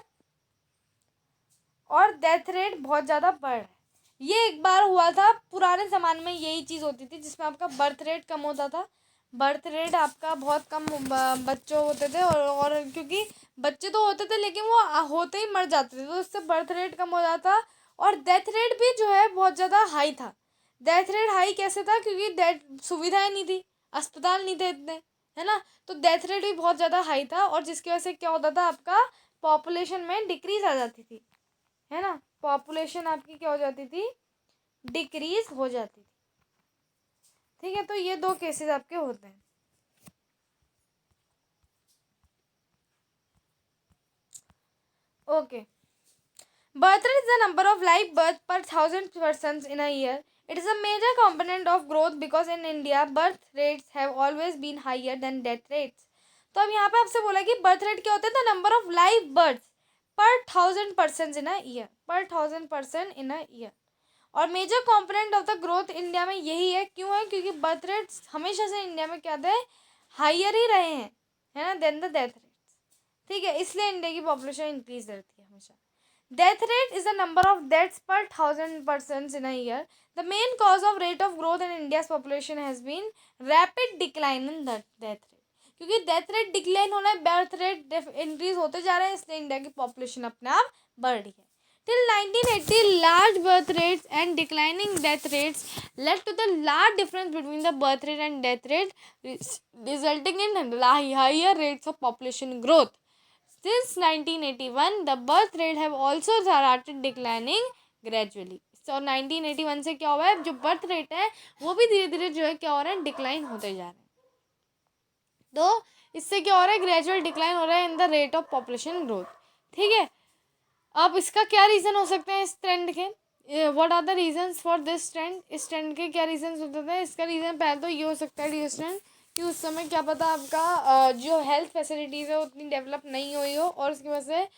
Speaker 1: और डेथ रेट बहुत ज़्यादा बढ़ रहा है। ये एक बार हुआ था पुराने ज़माने में, यही चीज़ होती थी जिसमें आपका बर्थ रेट कम होता था, बर्थ रेट आपका बहुत कम बच्चों होते थे, और क्योंकि बच्चे तो होते थे लेकिन वो होते ही मर जाते थे, तो उससे बर्थ रेट कम हो जाता, और डेथ रेट भी जो है बहुत ज़्यादा हाई था। डेथ रेट हाई कैसे था? क्योंकि डेथ सुविधाएं नहीं थी, अस्पताल नहीं थे इतने, है ना। तो डेथ रेट भी बहुत ज़्यादा हाई था, और जिसकी वजह से क्या होता था, आपका पॉपुलेशन में डिक्रीज आ जाती थी, है ना। पॉपुलेशन आपकी क्या हो जाती थी, डिक्रीज हो जाती थी, ठीक है। तो ये दो केसेस आपके होते हैं, okay. Birth rate is the number of live birth per 1,000 persons in a year. It is a major component of growth because in India birth rates have always been higher than death rates. तो अब यहाँ पे आपसे बोला कि birth rate क्या होता है, the number of live birth per 1,000 person in a year, per 1,000 person in a year. और major component of the growth India में यही है, क्यों है? क्योंकि बर्थ रेट्स हमेशा से इंडिया में क्या थे, हाइयर ही रहे हैं, है ना, देन द डेथ रेट्स, ठीक है। इसलिए इंडिया की पॉपुलेशन इंक्रीज रहती है हमेशा। Death rate is the number of deaths per 1,000 persons in a year. The main cause of rate of growth in India's population has been rapid decline in the death rate. क्योंकि death rate decline होना है, birth rate increase होते जा रहे हैं, इसलिए India की population अपने आप बढ़ रही है। Till 1980, large birth rates and declining death rates led to the large difference between the birth rate and death rate, resulting in higher rates of population growth. Since 1981, the birth rate have also started declining gradually. So 1981 से क्या हुआ है, जो birth rate है वो भी धीरे धीरे जो है क्या हो रहा है, डिक्लाइन होते जा रहे हैं। तो इससे क्या हो रहा है, ग्रेजुअल डिक्लाइन हो रहा है in the rate of population growth, ठीक है। अब इसका क्या रीज़न हो सकते हैं इस ट्रेंड के, what are the reasons for this trend, इस ट्रेंड के क्या रीजंस होते थे? इसका रीज़न पहले तो ये हो सकता है डियर स्टूडेंट कि उस समय क्या पता आपका जो हेल्थ फैसिलिटीज़ है उतनी डेवलप नहीं हुई हो, और उसकी वजह से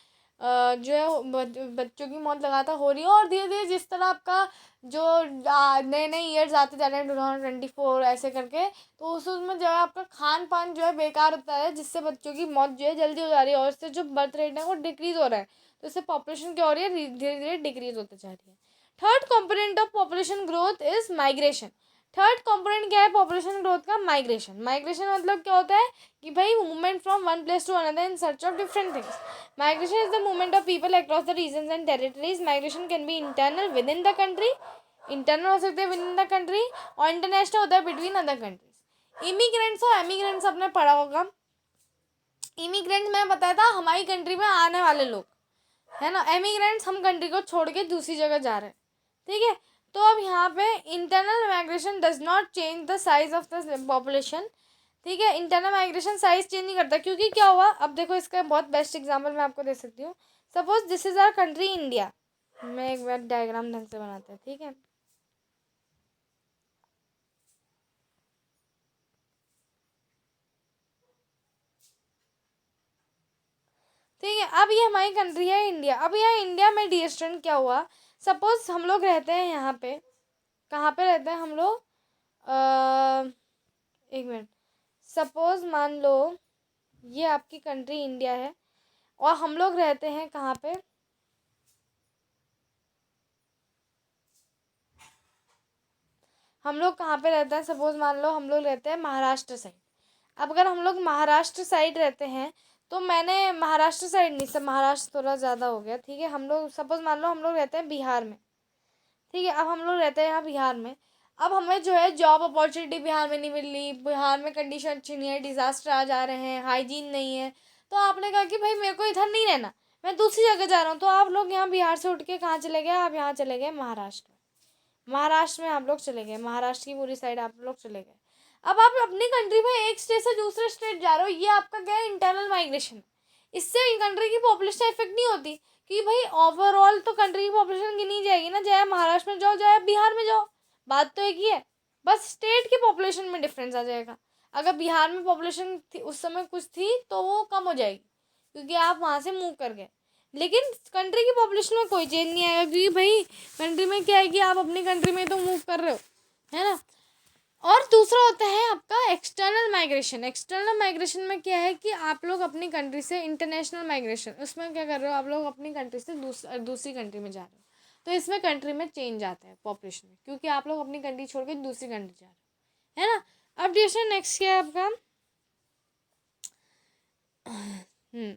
Speaker 1: जो है बच्चों की मौत लगातार हो रही हो, और धीरे धीरे जिस तरह आपका जो नए नए ईयर्स आते जा रहे हैं 2024 ऐसे करके, तो उसमें जो है आपका खान पान जो है बेकार होता है, जिससे बच्चों की मौत जो है जल्दी हो जा रही है, और इससे जो बर्थ रेट है वो डिक्रीज हो रहा है, तो इससे पॉपुलेशन क्या हो रही है, धीरे धीरे डिक्रीज होते जा रही है। Third component of population growth is migration. Third component क्या है पॉपुलेशन ग्रोथ का? माइग्रेशन। माइग्रेशन मतलब क्या होता है कि भाई movement from one place to another in search of different things. Migration is the movement of people across the region and territories. Migration can be internal within the country, internal हो सकते हैं within the country, और international होता है between other countries. Immigrants और emigrants आपने पढ़ा होगा। इमिग्रेंट में बताया था हमारी कंट्री में आने वाले लोग, है ना, एमिग्रेंट्स हम कंट्री को छोड़ के दूसरी जगह जा रहे हैं, ठीक है। तो अब यहाँ पे internal migration does not change the size of the population, ठीक है। इंटरनल माइग्रेशन साइज चेंज नहीं करता, क्योंकि क्या हुआ, अब देखो इसका बहुत बेस्ट एग्जांपल मैं आपको दे सकती हूँ। Suppose this is our country India, मैं एक बार डायग्राम ढंग से बनाते हैं, ठीक है। ठीक है, अब ये हमारी कंट्री है इंडिया। अब यहाँ इंडिया में डियर स्टूडेंट क्या हुआ, सपोज हम लोग रहते हैं यहाँ पे, कहाँ पे रहते हैं हम लोग, एक मिनट, सपोज मान लो ये आपकी कंट्री इंडिया है और हम लोग रहते हैं कहाँ पे, हम लोग कहाँ पे रहते हैं, सपोज मान लो हम लोग रहते हैं महाराष्ट्र साइड। अब अगर हम लोग महाराष्ट्र साइड रहते हैं, तो मैंने महाराष्ट्र साइड नहीं, सब महाराष्ट्र थोड़ा ज़्यादा हो गया, ठीक है। हम लोग सपोज मान लो हम लोग रहते हैं बिहार में, ठीक है। अब हम लोग रहते हैं यहाँ बिहार में। अब हमें जो है जॉब अपॉर्चुनिटी बिहार में नहीं मिल रही, बिहार में कंडीशन अच्छी नहीं है, डिज़ास्टर आ जा रहे हैं, हाइजीन नहीं है। तो आपने कहा कि भाई मेरे को इधर नहीं रहना, मैं दूसरी जगह जा रहा हूँ। तो आप लोग यहाँ बिहार से उठ के कहाँ चले गए, आप यहाँ चले गए महाराष्ट्र में। महाराष्ट्र में आप लोग चले गए, महाराष्ट्र की पूरी साइड आप लोग चले गए। अब आप अपनी कंट्री में एक स्टेट से दूसरे स्टेट जा रहे हो, ये आपका क्या है, इंटरनल माइग्रेशन। इससे कंट्री की पॉपुलेशन इफेक्ट नहीं होती कि भाई ओवरऑल तो कंट्री की पॉपुलेशन गिनी जाएगी ना, चाहे महाराष्ट्र में जाओ चाहे बिहार में जाओ, बात तो एक ही है। बस स्टेट की पॉपुलेशन में डिफरेंस आ जाएगा। अगर बिहार में पॉपुलेशन थी उस समय कुछ थी तो वो कम हो जाएगी, क्योंकि आप वहाँ से मूव कर गए। लेकिन कंट्री की पॉपुलेशन में कोई चेंज नहीं आएगा, क्योंकि भाई कंट्री में क्या है कि आप अपनी कंट्री में तो मूव कर रहे हो, है ना। और दूसरा होता है आपका एक्सटर्नल माइग्रेशन। एक्सटर्नल माइग्रेशन में क्या है कि आप लोग अपनी कंट्री से, इंटरनेशनल माइग्रेशन, उसमें क्या कर रहे हो, आप लोग अपनी कंट्री से दूसरी कंट्री में जा रहे हो। तो इसमें कंट्री में चेंज आता है पॉपुलेशन में, क्योंकि आप लोग अपनी कंट्री छोड़ के दूसरी कंट्री जा रहे हो, है ना। अब डियर नेक्स्ट क्या है आपका, हम्म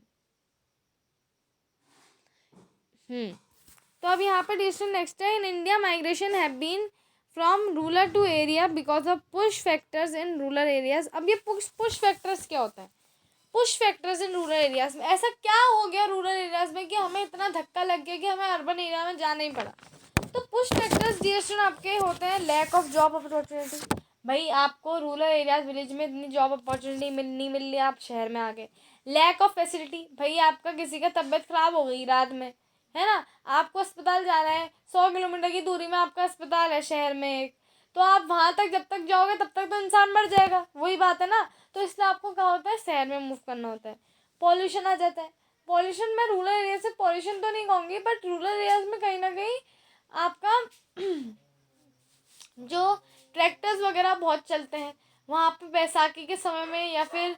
Speaker 1: तो अब यहाँ पे डियर नेक्स्ट है, in India migration have been from rural to area because of push factors in rural areas. अब ये पुश फैक्टर्स क्या होता है, push factors in rural areas में ऐसा क्या हो गया रूरल एरियाज में कि हमें इतना धक्का लग गया कि हमें अर्बन एरिया में जाना ही पड़ा। तो पुश फैक्टर्स डियर स्टूडेंट आपके होते हैं, लैक ऑफ जॉब अपॉर्चुनिटी। भाई आपको रूरल एरियाज विलेज में इतनी जॉब अपॉर्चुनिटी नहीं मिल रही, आप शहर में आ गए। लैक ऑफ फैसिलिटी, भाई आपका किसी का तबीयत खराब हो गई रात में, है ना, आपको अस्पताल जाना है, 100 किलोमीटर की दूरी में आपका अस्पताल है शहर में एक, तो आप वहाँ तक जब तक जाओगे तब तक तो इंसान मर जाएगा, वही बात है ना। तो इसलिए आपको क्या होता है, शहर में मूव करना होता है। पॉल्यूशन आ जाता है, पॉल्यूशन मैं रूरल एरिया से पॉल्यूशन तो नहीं कहूँगी, बट रूरल एरियाज में कहीं ना कहीं आपका जो ट्रैक्टर्स वगैरह बहुत चलते हैं, वहाँ पे बैसाखी के समय में या फिर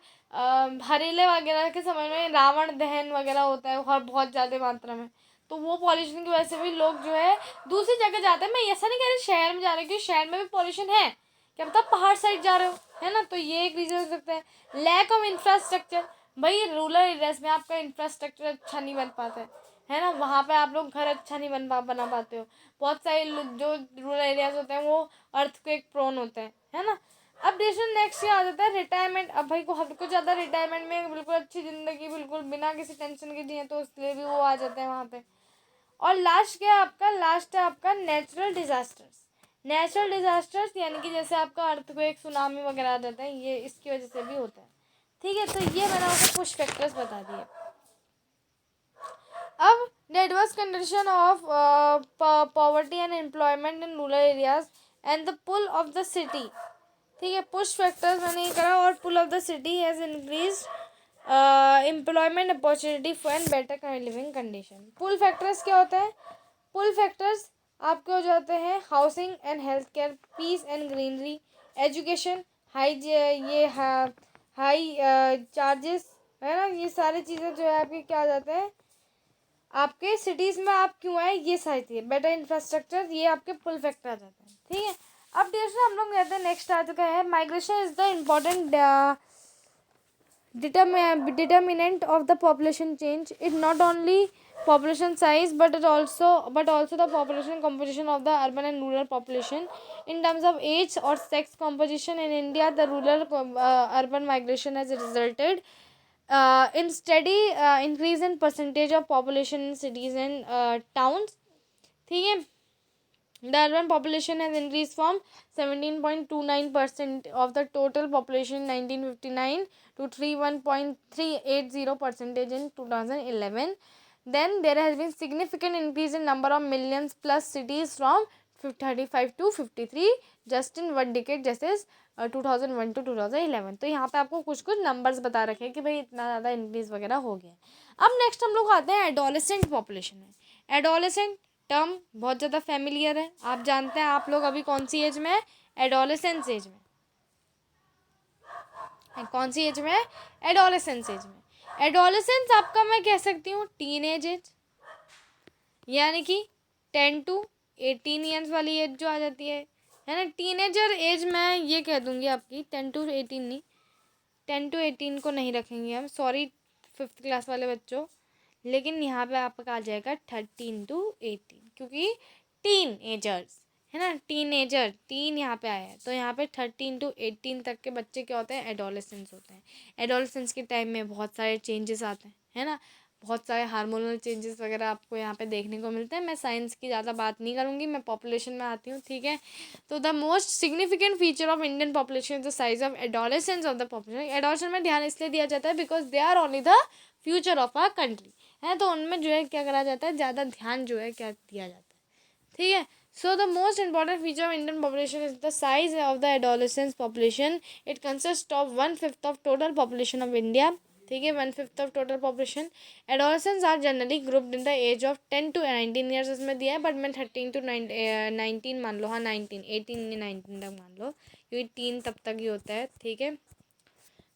Speaker 1: हरेले वगैरह के समय में रावण दहन वगैरह होता है और बहुत ज़्यादा मात्रा में। तो वो पॉल्यूशन की वजह से भी लोग जो है दूसरी जगह जाते हैं। मैं ऐसा नहीं कह रही शहर में जा रहे, क्योंकि शहर में भी पॉल्यूशन है, क्या पता पहाड़ साइड जा रहे हो, है ना। तो ये एक रीज़न हो सकता है। लैक ऑफ इंफ्रास्ट्रक्चर, भाई रूरल एरियाज में आपका इंफ्रास्ट्रक्चर अच्छा नहीं बन पाता है ना, वहाँ पे आप लोग घर अच्छा नहीं बना पाते हो। बहुत सारे जो रूरल एरियाज होते हैं वो अर्थक्वेक प्रोन होते हैं, है ना। अब डिसीजन नेक्स्ट ये आ जाता है रिटायरमेंट। अब भाई को हद को ज़्यादा रिटायरमेंट में बिल्कुल अच्छी ज़िंदगी बिल्कुल बिना किसी टेंशन के जिए, तो इसलिए भी वो आ जाते हैं वहाँ पे। और लास्ट क्या है आपका, लास्ट है आपका नेचुरल डिजास्टर्स। नेचुरल डिजास्टर्स यानी कि जैसे आपका अर्थक्वेक सुनामी वगैरह आ जाता है, ये इसकी वजह से भी होता है, ठीक है। तो ये मैंने आपको कुछ फैक्टर्स बता दिए। अब the adverse condition of poverty and employment in rural areas and the pull of the city, ठीक है। पुश फैक्टर्स मैंने ये करा, और pull of the city has increase employment opportunity for and better living condition. Pull factors क्या होता है, pull factors आपके हो जाते हैं housing and health care, peace and greenery, education, high charges, है ना। ये सारी चीज़ें जो है आपकी क्या आ जाते हैं, आपके सिटीज़ में आप क्यों आए, ये सारी चीज़ें, बेटर इंफ्रास्ट्रक्चर, ये आपके पुल फैक्टर आ जाते हैं, ठीक है। अब डियर हम लोग कहते हैं नेक्स्ट आ चुका है, migration is the important determinant of the population change. It not only population size but also the population composition of the urban and rural population in terms of age or sex composition. In India, the rural urban migration has resulted in steady increase in percentage of population in cities and towns. ठीक है. The urban population has increased from 17.29% of the total population in 1959 to 31.380% in 2011. Then there has been significant increase in number of millions plus cities from 35 to 53 just in one decade, जैसे 2001 to 2011. तो यहाँ पे आपको कुछ कुछ numbers बता रखे हैं कि भाई इतना ज़्यादा इंक्रीज वगैरह हो गया. अब नेक्स्ट हम लोग आते हैं एडोलेसेंट पॉपुलेशन में. एडोलेसेंट टर्म बहुत ज़्यादा फैमिलियर है. आप जानते हैं आप लोग अभी कौन सी एज में है? एडोलेसेंस एज में. कौन सी एज में है? एडोलेसेंस एज में. एडोलेसेंस आपका मैं कह सकती हूँ टीन एज, यानी कि 10 to 18 ईयर्स वाली एज जो आ जाती है ना. टीनेजर एज मैं ये कह दूँगी आपकी 10 to 18 नहीं, 10 to 18 को नहीं रखेंगे हम, सॉरी 5th क्लास वाले बच्चों. लेकिन यहाँ पे आपका आ जाएगा 13 to 18, क्योंकि टीन एजर्स है ना. टीनेजर टीन यहाँ पे आया है, तो यहाँ पे 13 to 18 तक के बच्चे क्या होते हैं? एडोलेसेंस होते हैं. एडोलेसेंस के टाइम में बहुत सारे चेंजेस आते हैं है ना. बहुत सारे हार्मोनल चेंजेस वगैरह आपको यहाँ पे देखने को मिलते हैं. मैं साइंस की ज़्यादा बात नहीं करूँगी, मैं पॉपुलेशन में आती हूँ. ठीक है. तो the most significant feature of Indian population the size of adolescence of the population. Adolescence में ध्यान इसलिए दिया जाता है because they are only the future of our country है. तो उनमें जो है क्या करा जाता है? ज़्यादा ध्यान जो है क्या दिया जाता है. ठीक है. So the most important feature of Indian population is the size of the adolescent population. It consists of 1/5 of total population of India. ठीक है. 1/5 of total population. Adolescents are generally grouped in the age of 10 to 19 years इसमें दिया है, but मैं 13 to 19 मान लो. हाँ 19, 18 नहीं 19 तक मान लो, क्योंकि टीन तब तक ही होता है. ठीक है.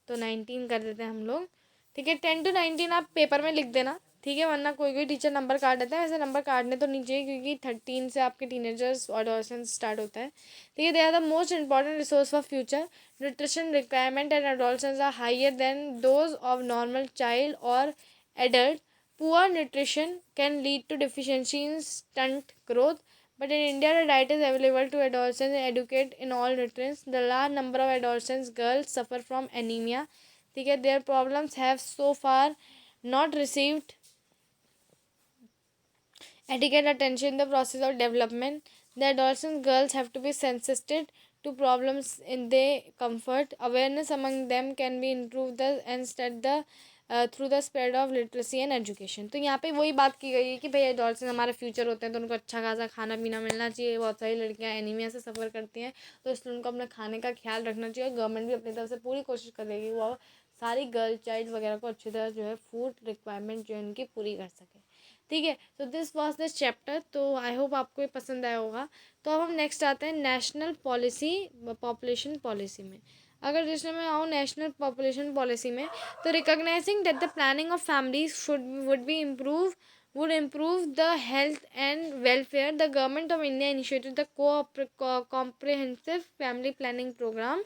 Speaker 1: तो 19 कर देते हैं हम लोग. ठीक है. 10 to 19 आप पेपर में लिख देना. ठीक है. वरना कोई कोई टीचर नंबर काट देता है. वैसे नंबर काटने तो नहीं चाहिए, क्योंकि 13 से आपके टीनेजर्स और एडोलेसेंस स्टार्ट होता है. ठीक है. They are the most important resource for future. Nutrition requirement and adolescence are higher than those of normal child और adult. Poor nutrition can lead to deficiency in stunt growth. But in India, the diet is available to adolescents and educate in all nutrients. The large number of adolescents girls suffer from anemia. ठीक है. Their problems have so far not received adequate attention in the process of development. The adolescent girls have to be sensitive to problems in their comfort. Awareness among them can be improved and spread the through the spread of literacy and education. तो यहाँ पे वही बात की गई है कि भाई एडोलेसेंस हमारे फ्यूचर होते हैं, तो उनको अच्छा खासा खाना पीना मिलना चाहिए. बहुत सारी लड़कियाँ एनीमिया से सफ़र करती हैं, तो इसलिए उनको अपने खाने का ख्याल रखना चाहिए. गवर्नमेंट भी अपनी तरफ से पूरी कोशिश करेगी वो सारी गर्ल चाइल्ड वगैरह को अच्छी तरह जो है फूड रिक्वायरमेंट जो है उनकी पूरी कर सके. ठीक है. तो दिस वॉज दिस चैप्टर. तो आई होप आपको ये पसंद आया होगा. तो अब हम नेक्स्ट आते हैं नेशनल पॉलिसी पॉपुलेशन पॉलिसी में. अगर जिसमें मैं आऊँ नेशनल पॉपुलेशन पॉलिसी में, तो recognising that the planning of families would be improve would improve the health and welfare. The government of India initiated the comprehensive family planning program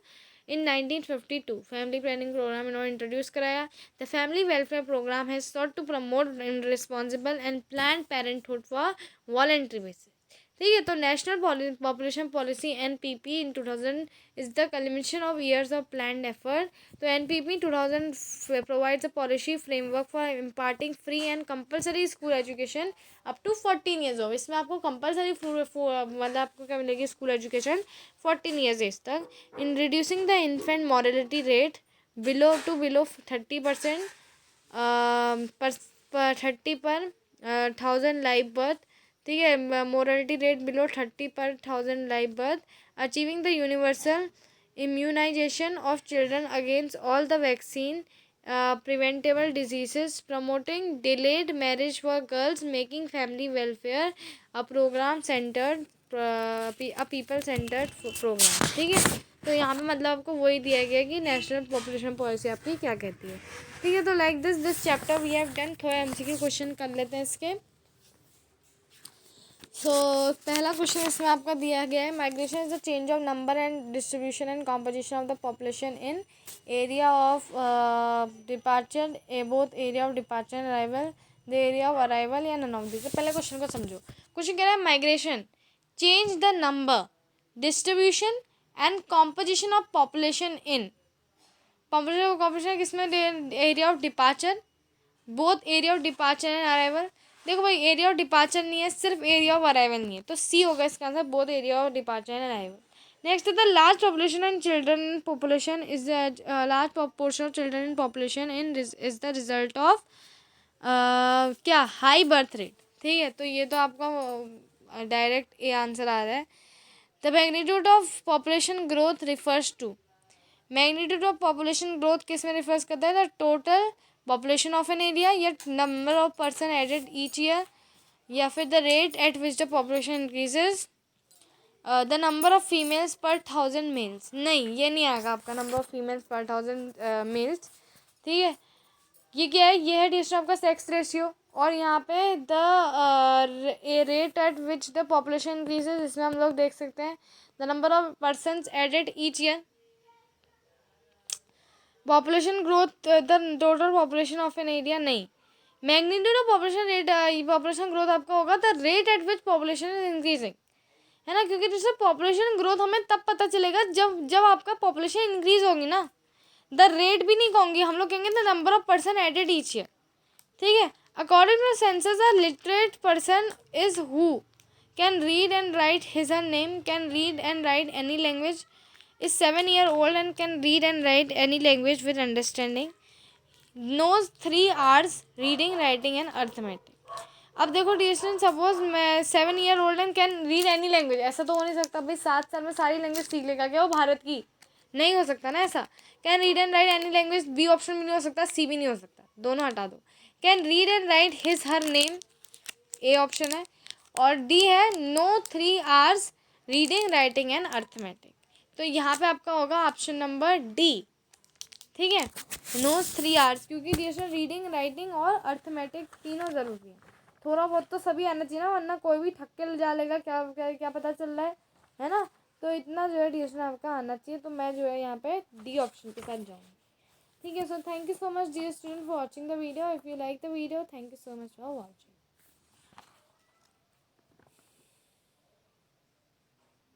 Speaker 1: in 1952. Family planning program इन्होंने introduce कराया. The family welfare program has sought to promote responsible and planned parenthood for voluntary basis. ठीक है. तो national population policy NPP in 2000 is the culmination of years of planned effort. तो NPP 2000 provides a policy framework for imparting free and compulsory school education up to 14 years of. इसमें आपको compulsory मतलब आपको क्या मिलेगी? स्कूल एजुकेशन 14 ईयर्स एज तक. In reducing the infant mortality rate below 30% 30 per 1000 live birth. ठीक है. Morality rate below 30 per 1000 live birth. Achieving the universal immunisation of children against all the vaccine preventable diseases. Promoting delayed marriage for girls. Making family welfare a programme centred a people centred programme. ठीक है. तो यहाँ पे मतलब आपको वही दिया गया कि नेशनल पॉपुलेशन पॉलिसी आपकी क्या कहती है. ठीक है. तो like this chapter we have done. थोड़ा MCQ क्वेश्चन कर लेते हैं इसके. सो पहला क्वेश्चन इसमें आपका दिया गया है. Migration is the change of number and distribution and composition of the population in area of departure both area of departure and arrival the area of arrival या नन ऑफ दिस. पहले question को समझो. Question कह रहा है migration change the number distribution and composition of population in population composition किसमें, area of departure, both area of departure and arrival. देखो भाई एरिया ऑफ डिपार्चर नहीं है, सिर्फ एरिया ऑफ अराइवल नहीं है, तो सी होगा इसका answer, both area of departure and arrival. Next the large population and children population is large portion of children in population in is the result of क्या, high birth rate. ठीक है, तो ये तो आपका डायरेक्ट ए आंसर आ रहा है। The magnitude of population growth refers to, magnitude of population growth किस में रिफर्स करता है, the total population of an area, या number of person added each year, या फिर the rate at which the population increases, the number of females per 1000 mails. नहीं, ये नहीं आएगा आपका number of females per 1000 mails. ठीक है, ये क्या है, ये है डिस्ट्रीब्यूशन आपका सेक्स रेशियो, और यहाँ पे the rate at which the population increases, इसमें हम लोग देख सकते हैं the number of persons added each year, population growth, the total population of an area. नहीं, magnitude of population rate, population growth आपका होगा the rate at which population is increasing, है ना, क्योंकि जैसे पॉपुलेशन ग्रोथ हमें तब पता चलेगा जब जब आपका पॉपुलेशन इंक्रीज होगी ना, द रेट भी नहीं कहूँगी, हम लोग कहेंगे the number of person added each year. ठीक है, according to census a literate person is who can read and write his her name, can read and write any language, is 7 year old and can read and write any language with understanding, knows 3 hours reading writing and arithmetic। अब देखो distance, suppose मैं 7 year old and can read any language, ऐसा तो हो नहीं सकता भाई 7 साल में सारी लैंग्वेज सीख लेगा क्या वो भारत की, नहीं हो सकता ना ऐसा। Can read and write any language, B option भी नहीं हो सकता, सी भी नहीं हो सकता, दोनों हटा दो। Can read and write his her name, A option है, और डी है no 3 hours reading writing and arithmetic, तो यहाँ पे आपका होगा ऑप्शन नंबर डी। ठीक है, नो 3 hours, क्योंकि डिस्ट्रीब्यूशन रीडिंग राइटिंग और अर्थमेटिक तीनों ज़रूरी है, थोड़ा बहुत तो सभी आना चाहिए ना, वरना कोई भी ठक के जा लेगा, क्या क्या क्या पता चल रहा है ना, तो इतना जो है डिस्ट्रीब्यूशन आपका आना चाहिए, तो मैं जो है यहाँ पे डी ऑप्शन के साथ जाऊँगी। ठीक है, so thank you so much dear student for watching the video, if you like the video, thank you so much for watching.